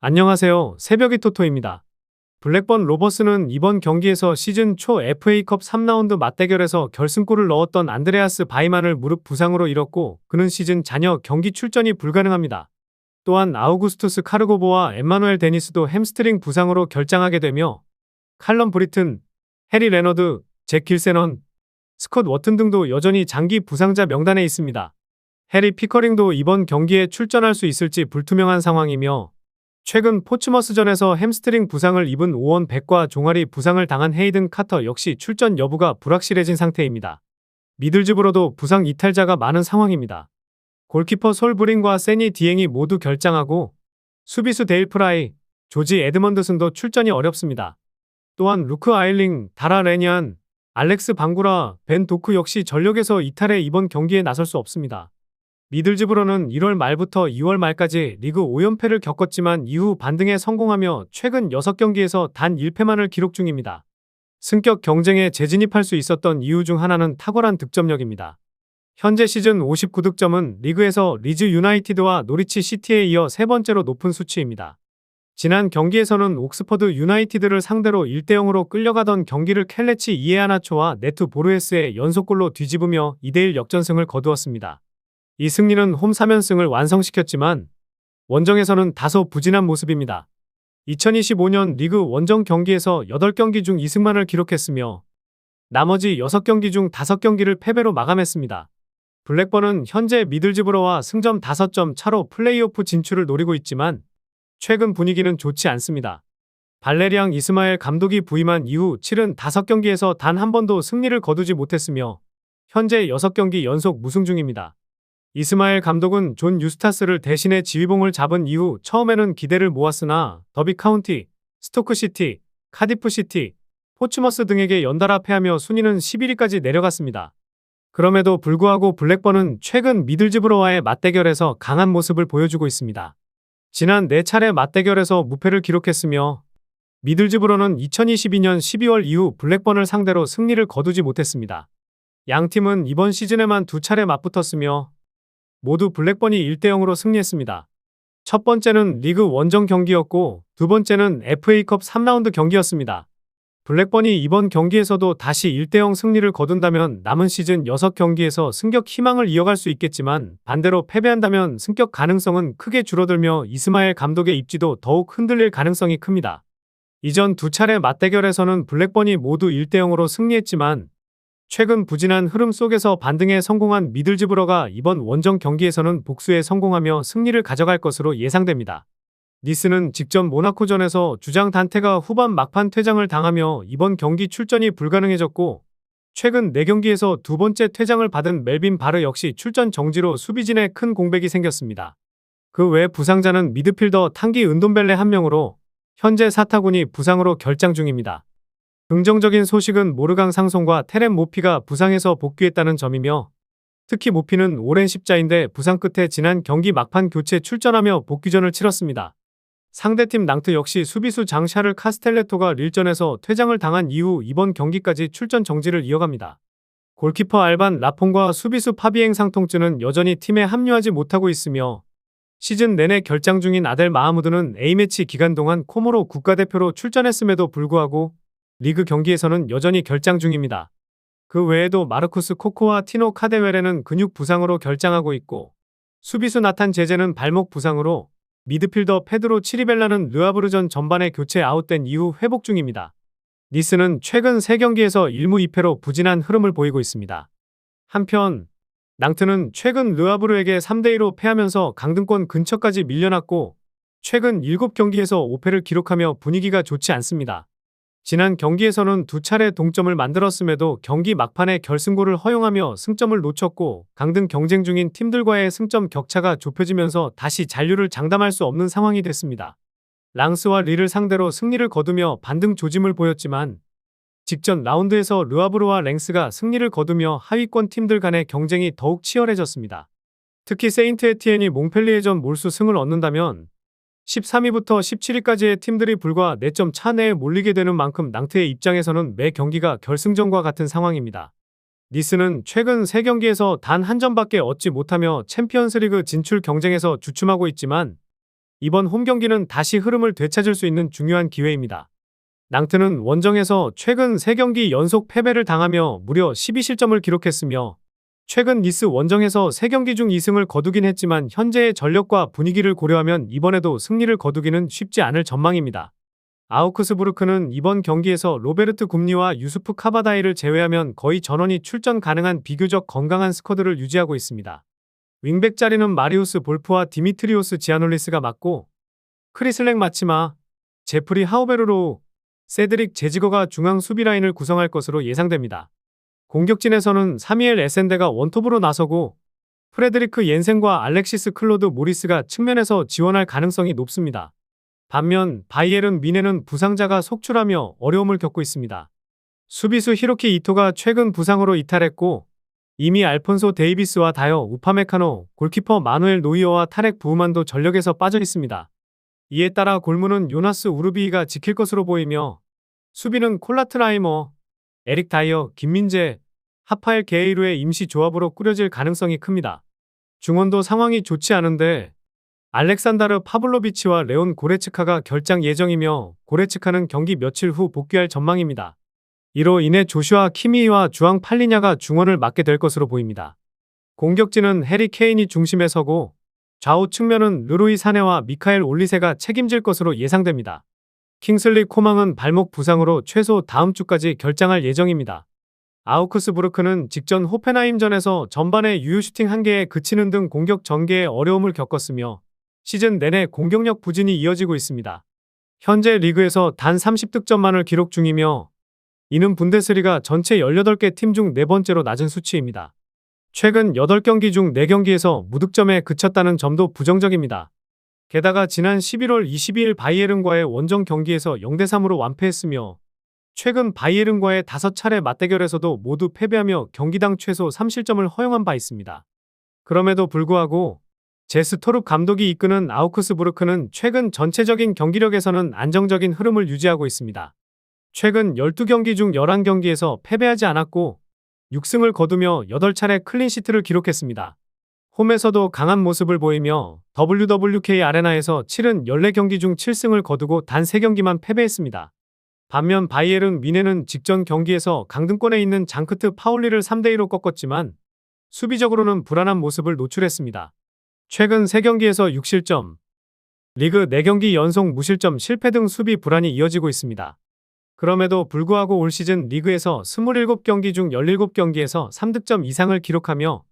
안녕하세요. 새벽이 토토입니다. 블랙번 로버스는 이번 경기에서 시즌 초 FA컵 3라운드 맞대결에서 결승골을 넣었던 안드레아스 바이만을 무릎 부상으로 잃었고 그는 시즌 잔여 경기 출전이 불가능합니다. 또한 아우구스투스 카르고보와 엠마누엘 데니스도 햄스트링 부상으로 결장하게 되며 칼럼 브리튼, 해리 레너드, 잭 길세넌, 스콧 워튼 등도 여전히 장기 부상자 명단에 있습니다. 해리 피커링도 이번 경기에 출전할 수 있을지 불투명한 상황이며 최근 포츠머스전에서 햄스트링 부상을 입은 오원 백과 종아리 부상을 당한 헤이든 카터 역시 출전 여부가 불확실해진 상태입니다. 미들즈브로도 부상 이탈자가 많은 상황입니다. 골키퍼 솔 브린과 세니 디eng이 모두 결장하고 수비수 데일 프라이, 조지 에드먼드슨도 출전이 어렵습니다. 또한 루크 아일링, 다라 레니안, 알렉스 방구라, 벤 도크 역시 전력에서 이탈해 이번 경기에 나설 수 없습니다. 미들즈브로는 1월 말부터 2월 말까지 리그 5연패를 겪었지만 이후 반등에 성공하며 최근 6경기에서 단 1패만을 기록 중입니다. 승격 경쟁에 재진입할 수 있었던 이유 중 하나는 탁월한 득점력입니다. 현재 시즌 59득점은 리그에서 리즈 유나이티드와 노리치 시티에 이어 세 번째로 높은 수치입니다. 지난 경기에서는 옥스퍼드 유나이티드를 상대로 1대0으로 끌려가던 경기를 켈레치 이에아나초와 네트 보르헤스의 연속골로 뒤집으며 2대1 역전승을 거두었습니다. 이 승리는 홈 3연승을 완성시켰지만 원정에서는 다소 부진한 모습입니다. 2025년 리그 원정 경기에서 8경기 중 2승만을 기록했으며 나머지 6경기 중 5경기를 패배로 마감했습니다. 블랙번은 현재 미들즈브로와 승점 5점 차로 플레이오프 진출을 노리고 있지만 최근 분위기는 좋지 않습니다. 발레리앙 이스마엘 감독이 부임한 이후 75경기에서 단 한 번도 승리를 거두지 못했으며 현재 6경기 연속 무승 중입니다. 이스마엘 감독은 존 유스타스를 대신해 지휘봉을 잡은 이후 처음에는 기대를 모았으나 더비 카운티, 스토크시티, 카디프시티, 포츠머스 등에게 연달아 패하며 순위는 11위까지 내려갔습니다. 그럼에도 불구하고 블랙번은 최근 미들즈브로와의 맞대결에서 강한 모습을 보여주고 있습니다. 지난 4차례 맞대결에서 무패를 기록했으며 미들즈브로는 2022년 12월 이후 블랙번을 상대로 승리를 거두지 못했습니다. 양 팀은 이번 시즌에만 2차례 맞붙었으며 모두 블랙번이 1대0으로 승리했습니다. 첫 번째는 리그 원정 경기였고 두 번째는 FA컵 3라운드 경기였습니다. 블랙번이 이번 경기에서도 다시 1대0 승리를 거둔다면 남은 시즌 6경기에서 승격 희망을 이어갈 수 있겠지만 반대로 패배한다면 승격 가능성은 크게 줄어들며 이스마엘 감독의 입지도 더욱 흔들릴 가능성이 큽니다. 이전 2차례 맞대결에서는 블랙번이 모두 1대0으로 승리했지만 최근 부진한 흐름 속에서 반등에 성공한 미들즈브로가 이번 원정 경기에서는 복수에 성공하며 승리를 가져갈 것으로 예상됩니다. 니스는 직전 모나코전에서 주장 단테가 후반 막판 퇴장을 당하며 이번 경기 출전이 불가능해졌고 최근 4경기에서 두 번째 퇴장을 받은 멜빈 바르 역시 출전 정지로 수비진에 큰 공백이 생겼습니다. 그 외 부상자는 미드필더 탕기 은돈벨레 1명으로 현재 사타군이 부상으로 결장 중입니다. 긍정적인 소식은 모르강 상송과 테렘 모피가 부상에서 복귀했다는 점이며 특히 모피는 오랜 십자인대 부상 끝에 지난 경기 막판 교체 출전하며 복귀전을 치렀습니다. 상대팀 낭트 역시 수비수 장샤를 카스텔레토가 릴전에서 퇴장을 당한 이후 이번 경기까지 출전 정지를 이어갑니다. 골키퍼 알반 라퐁과 수비수 파비엥 상통쯔는 여전히 팀에 합류하지 못하고 있으며 시즌 내내 결장 중인 아델 마하무드는 A매치 기간 동안 코모로 국가대표로 출전했음에도 불구하고 리그 경기에서는 여전히 결장 중입니다. 그 외에도 마르쿠스 코코와 티노 카데웨레는 근육 부상으로 결장하고 있고 수비수 나탄 제제는 발목 부상으로 미드필더 페드로 치리벨라는 르아브르전 전반에 교체 아웃된 이후 회복 중입니다. 니스는 최근 3경기에서 1무 2패로 부진한 흐름을 보이고 있습니다. 한편 낭트는 최근 르아브르에게 3대2로 패하면서 강등권 근처까지 밀려났고 최근 7경기에서 5패를 기록하며 분위기가 좋지 않습니다. 지난 경기에서는 2차례 동점을 만들었음에도 경기 막판에 결승골을 허용하며 승점을 놓쳤고 강등 경쟁 중인 팀들과의 승점 격차가 좁혀지면서 다시 잔류를 장담할 수 없는 상황이 됐습니다. 랑스와 리를 상대로 승리를 거두며 반등 조짐을 보였지만 직전 라운드에서 르아브르와 랭스가 승리를 거두며 하위권 팀들 간의 경쟁이 더욱 치열해졌습니다. 특히 세인트에티엔이 몽펠리에전 몰수 승을 얻는다면 13위부터 17위까지의 팀들이 불과 4점 차 내에 몰리게 되는 만큼 낭트의 입장에서는 매 경기가 결승전과 같은 상황입니다. 니스는 최근 3경기에서 단 한 점밖에 얻지 못하며 챔피언스리그 진출 경쟁에서 주춤하고 있지만 이번 홈 경기는 다시 흐름을 되찾을 수 있는 중요한 기회입니다. 낭트는 원정에서 최근 3경기 연속 패배를 당하며 무려 12실점을 기록했으며 최근 니스 원정에서 3경기 중 2승을 거두긴 했지만 현재의 전력과 분위기를 고려하면 이번에도 승리를 거두기는 쉽지 않을 전망입니다. 아우크스부르크는 이번 경기에서 로베르트 굼리와 유수프 카바다이를 제외하면 거의 전원이 출전 가능한 비교적 건강한 스쿼드를 유지하고 있습니다. 윙백 자리는 마리우스 볼프와 디미트리오스 지아놀리스가 맡고 크리슬렉 마치마, 제프리 하우베르로우, 세드릭 제지거가 중앙 수비 라인을 구성할 것으로 예상됩니다. 공격진에서는 사미엘 에센데가 원톱으로 나서고 프레드리크 옌센과 알렉시스 클로드 모리스가 측면에서 지원할 가능성이 높습니다. 반면 바이에른 미네는 부상자가 속출하며 어려움을 겪고 있습니다. 수비수 히로키 이토가 최근 부상으로 이탈했고 이미 알폰소 데이비스와 다여 우파메카노, 골키퍼 마누엘 노이어와 타렉 부우만도 전력에서 빠져 있습니다. 이에 따라 골문은 요나스 우르비이가 지킬 것으로 보이며 수비는 콜라트 라이머, 에릭 다이어, 김민재, 하파엘 게이루의 임시 조합으로 꾸려질 가능성이 큽니다. 중원도 상황이 좋지 않은데 알렉산다르 파블로비치와 레온 고레츠카가 결장 예정이며 고레츠카는 경기 며칠 후 복귀할 전망입니다. 이로 인해 조슈아 키미히와 주앙 팔리냐가 중원을 맡게 될 것으로 보입니다. 공격진은 해리 케인이 중심에 서고 좌우 측면은 르루이 사네와 미카엘 올리세가 책임질 것으로 예상됩니다. 킹슬리 코망은 발목 부상으로 최소 다음 주까지 결장할 예정입니다. 아우크스부르크는 직전 호펜하임전에서 전반에 유효 슈팅 1개에 그치는 등 공격 전개에 어려움을 겪었으며 시즌 내내 공격력 부진이 이어지고 있습니다. 현재 리그에서 단 30득점만을 기록 중이며 이는 분데스리가 전체 18개 팀 중 4번째로 낮은 수치입니다. 최근 8경기 중 4경기에서 무득점에 그쳤다는 점도 부정적입니다. 게다가 지난 11월 22일 바이에른과의 원정 경기에서 0대3으로 완패했으며 최근 바이에른과의 5차례 맞대결에서도 모두 패배하며 경기당 최소 3실점을 허용한 바 있습니다. 그럼에도 불구하고 제스 토룩 감독이 이끄는 아우크스부르크는 최근 전체적인 경기력에서는 안정적인 흐름을 유지하고 있습니다. 최근 12경기 중 11경기에서 패배하지 않았고 6승을 거두며 8차례 클린시트를 기록했습니다. 홈에서도 강한 모습을 보이며 WWK 아레나에서 치른 14경기 중 7승을 거두고 단 3경기만 패배했습니다. 반면 바이에른 미네는 직전 경기에서 강등권에 있는 장크트 파울리를 3대2로 꺾었지만 수비적으로는 불안한 모습을 노출했습니다. 최근 3경기에서 6실점, 리그 4경기 연속 무실점 실패 등 수비 불안이 이어지고 있습니다. 그럼에도 불구하고 올 시즌 리그에서 27경기 중 17경기에서 3득점 이상을 기록하며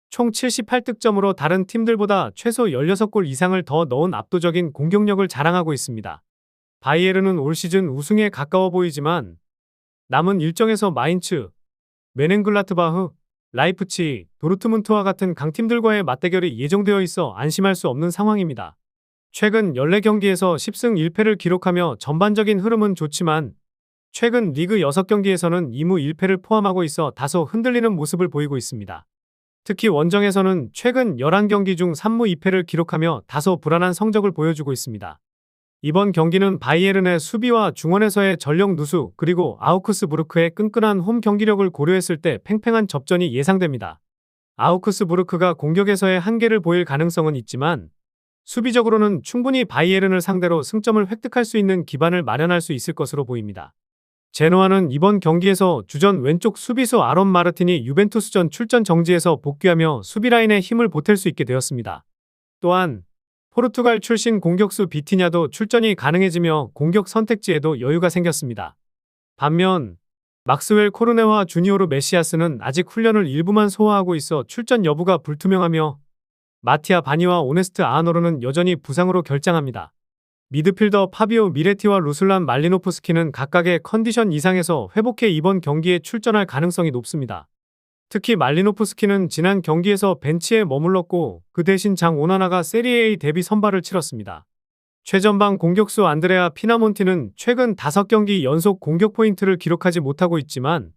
총 78득점으로 다른 팀들보다 최소 16골 이상을 더 넣은 압도적인 공격력을 자랑하고 있습니다. 바이에른은 올 시즌 우승에 가까워 보이지만 남은 일정에서 마인츠, 메넨글라트바흐, 라이프치히, 도르트문트와 같은 강팀들과의 맞대결이 예정되어 있어 안심할 수 없는 상황입니다. 최근 14경기에서 10승 1패를 기록하며 전반적인 흐름은 좋지만 최근 리그 6경기에서는 2무 1패를 포함하고 있어 다소 흔들리는 모습을 보이고 있습니다. 특히 원정에서는 최근 11경기 중 3무 2패를 기록하며 다소 불안한 성적을 보여주고 있습니다. 이번 경기는 바이에른의 수비와 중원에서의 전력 누수 그리고 아우크스부르크의 끈끈한 홈 경기력을 고려했을 때 팽팽한 접전이 예상됩니다. 아우크스부르크가 공격에서의 한계를 보일 가능성은 있지만 수비적으로는 충분히 바이에른을 상대로 승점을 획득할 수 있는 기반을 마련할 수 있을 것으로 보입니다. 제노아는 이번 경기에서 주전 왼쪽 수비수 아론 마르틴이 유벤투스전 출전 정지에서 복귀하며 수비라인에 힘을 보탤 수 있게 되었습니다. 또한 포르투갈 출신 공격수 비티냐도 출전이 가능해지며 공격 선택지에도 여유가 생겼습니다. 반면 막스웰 코르네와 주니오르 메시아스는 아직 훈련을 일부만 소화하고 있어 출전 여부가 불투명하며 마티아 바니와 오네스트 아노르는 여전히 부상으로 결장합니다. 미드필더 파비오 미레티와 루슬란 말리노프스키는 각각의 컨디션 이상에서 회복해 이번 경기에 출전할 가능성이 높습니다. 특히 말리노프스키는 지난 경기에서 벤치에 머물렀고 그 대신 장 오나나가 세리에A 데뷔 선발을 치렀습니다. 최전방 공격수 안드레아 피나몬티는 최근 5경기 연속 공격 포인트를 기록하지 못하고 있지만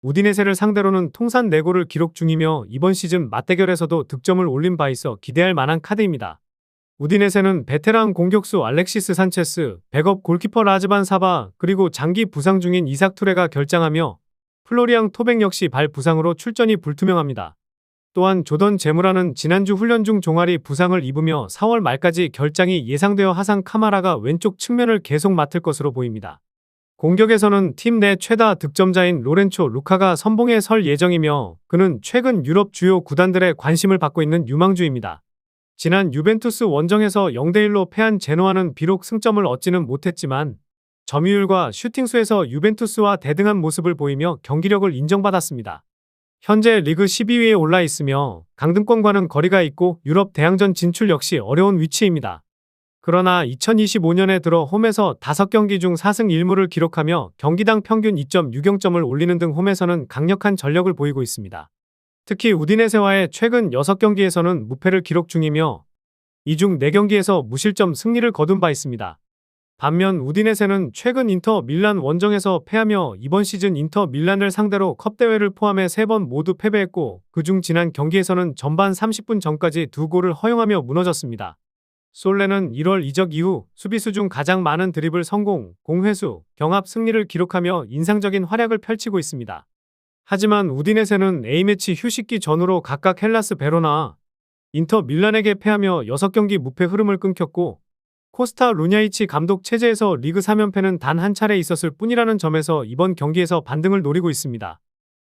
우디네세를 상대로는 통산 4골을 기록 중이며 이번 시즌 맞대결에서도 득점을 올린 바 있어 기대할 만한 카드입니다. 우디네세는 베테랑 공격수 알렉시스 산체스, 백업 골키퍼 라즈반 사바, 그리고 장기 부상 중인 이삭 투레가 결장하며 플로리앙 토백 역시 발 부상으로 출전이 불투명합니다. 또한 조던 제무라는 지난주 훈련 중 종아리 부상을 입으며 4월 말까지 결장이 예상되어 하상 카마라가 왼쪽 측면을 계속 맡을 것으로 보입니다. 공격에서는 팀 내 최다 득점자인 로렌초 루카가 선봉에 설 예정이며 그는 최근 유럽 주요 구단들의 관심을 받고 있는 유망주입니다. 지난 유벤투스 원정에서 0대1로 패한 제노아는 비록 승점을 얻지는 못했지만 점유율과 슈팅수에서 유벤투스와 대등한 모습을 보이며 경기력을 인정받았습니다. 현재 리그 12위에 올라 있으며 강등권과는 거리가 있고 유럽 대항전 진출 역시 어려운 위치입니다. 그러나 2025년에 들어 홈에서 5경기 중 4승 1무를 기록하며 경기당 평균 2.60점을 올리는 등 홈에서는 강력한 전력을 보이고 있습니다. 특히 우디네세와의 최근 6경기에서는 무패를 기록 중이며 이 중 4경기에서 무실점 승리를 거둔 바 있습니다. 반면 우디네세는 최근 인터 밀란 원정에서 패하며 이번 시즌 인터 밀란을 상대로 컵대회를 포함해 3번 모두 패배했고 그중 지난 경기에서는 전반 30분 전까지 2골을 허용하며 무너졌습니다. 솔레는 1월 이적 이후 수비수 중 가장 많은 드리블 성공, 공회수, 경합 승리를 기록하며 인상적인 활약을 펼치고 있습니다. 하지만 우디네세는 A매치 휴식기 전후로 각각 헬라스 베로나, 인터 밀란에게 패하며 6경기 무패 흐름을 끊겼고 코스타 루냐이치 감독 체제에서 리그 3연패는 단 한 차례 있었을 뿐이라는 점에서 이번 경기에서 반등을 노리고 있습니다.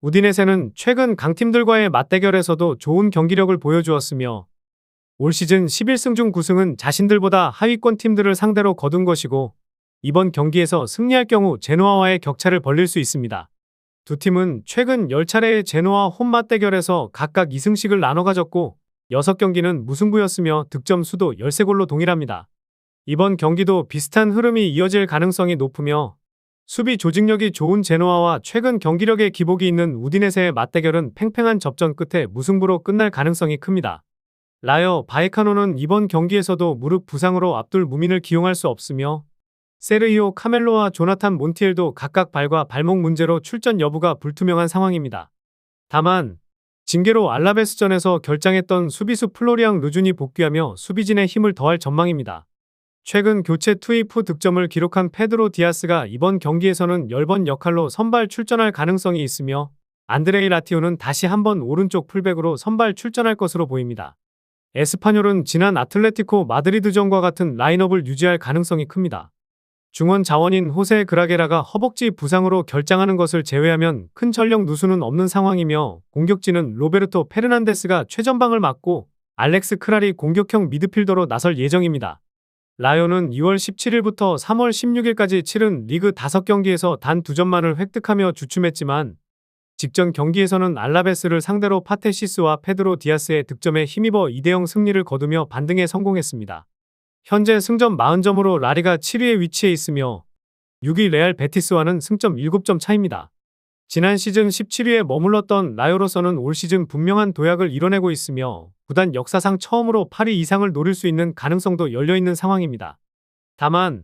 우디네세는 최근 강팀들과의 맞대결에서도 좋은 경기력을 보여주었으며 올 시즌 11승 중 9승은 자신들보다 하위권 팀들을 상대로 거둔 것이고 이번 경기에서 승리할 경우 제노아와의 격차를 벌릴 수 있습니다. 두 팀은 최근 10차례의 제노아 홈 맞대결에서 각각 2승씩을 나눠 가졌고 6경기는 무승부였으며 득점 수도 13골로 동일합니다. 이번 경기도 비슷한 흐름이 이어질 가능성이 높으며 수비 조직력이 좋은 제노아와 최근 경기력에 기복이 있는 우디네세의 맞대결은 팽팽한 접전 끝에 무승부로 끝날 가능성이 큽니다. 라요 바이카노는 이번 경기에서도 무릎 부상으로 압둘 무민을 기용할 수 없으며 세르히오 카멜로와 조나탄 몬티엘도 각각 발과 발목 문제로 출전 여부가 불투명한 상황입니다. 다만 징계로 알라베스전에서 결장했던 수비수 플로리앙 르준이 복귀하며 수비진의 힘을 더할 전망입니다. 최근 교체 투입 후 득점을 기록한 페드로 디아스가 이번 경기에서는 10번 역할로 선발 출전할 가능성이 있으며 안드레이 라티오는 다시 한번 오른쪽 풀백으로 선발 출전할 것으로 보입니다. 에스파뇰은 지난 아틀레티코 마드리드전과 같은 라인업을 유지할 가능성이 큽니다. 중원 자원인 호세 그라게라가 허벅지 부상으로 결장하는 것을 제외하면 큰 전력 누수는 없는 상황이며 공격진은 로베르토 페르난데스가 최전방을 맡고 알렉스 크랄이 공격형 미드필더로 나설 예정입니다. 라요는 2월 17일부터 3월 16일까지 치른 리그 5경기에서 단 2점만을 획득하며 주춤했지만 직전 경기에서는 알라베스를 상대로 파테시스와 페드로 디아스의 득점에 힘입어 2대0 승리를 거두며 반등에 성공했습니다. 현재 승점 40점으로 라리가 7위에 위치해 있으며 6위 레알 베티스와는 승점 7점 차입니다. 지난 시즌 17위에 머물렀던 라요로서는 올 시즌 분명한 도약을 이뤄내고 있으며 구단 역사상 처음으로 8위 이상을 노릴 수 있는 가능성도 열려있는 상황입니다. 다만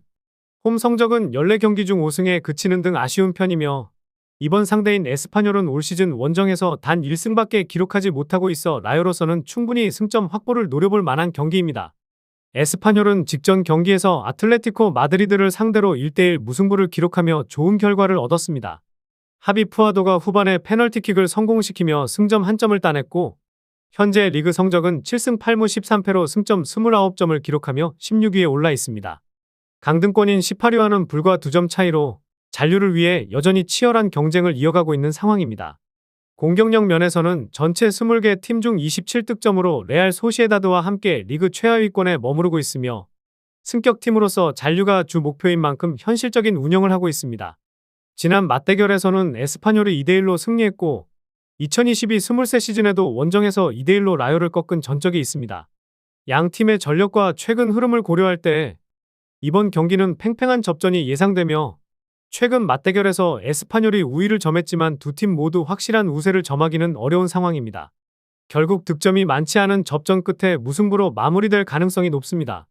홈 성적은 14경기 중 5승에 그치는 등 아쉬운 편이며 이번 상대인 에스파뇰은 올 시즌 원정에서 단 1승밖에 기록하지 못하고 있어 라요로서는 충분히 승점 확보를 노려볼 만한 경기입니다. 에스파뇰은 직전 경기에서 아틀레티코 마드리드를 상대로 1대1 무승부를 기록하며 좋은 결과를 얻었습니다. 하비 푸아도가 후반에 페널티킥을 성공시키며 승점 1점을 따냈고 현재 리그 성적은 7승 8무 13패로 승점 29점을 기록하며 16위에 올라 있습니다. 강등권인 18위와는 불과 2점 차이로 잔류를 위해 여전히 치열한 경쟁을 이어가고 있는 상황입니다. 공격력 면에서는 전체 20개 팀 중 27득점으로 레알 소시에다드와 함께 리그 최하위권에 머무르고 있으며 승격팀으로서 잔류가 주 목표인 만큼 현실적인 운영을 하고 있습니다. 지난 맞대결에서는 에스파뇰이 2대1로 승리했고 2022-23 시즌에도 원정에서 2대1로 라요를 꺾은 전적이 있습니다. 양 팀의 전력과 최근 흐름을 고려할 때 이번 경기는 팽팽한 접전이 예상되며 최근 맞대결에서 에스파뇰이 우위를 점했지만 두 팀 모두 확실한 우세를 점하기는 어려운 상황입니다. 결국 득점이 많지 않은 접전 끝에 무승부로 마무리될 가능성이 높습니다.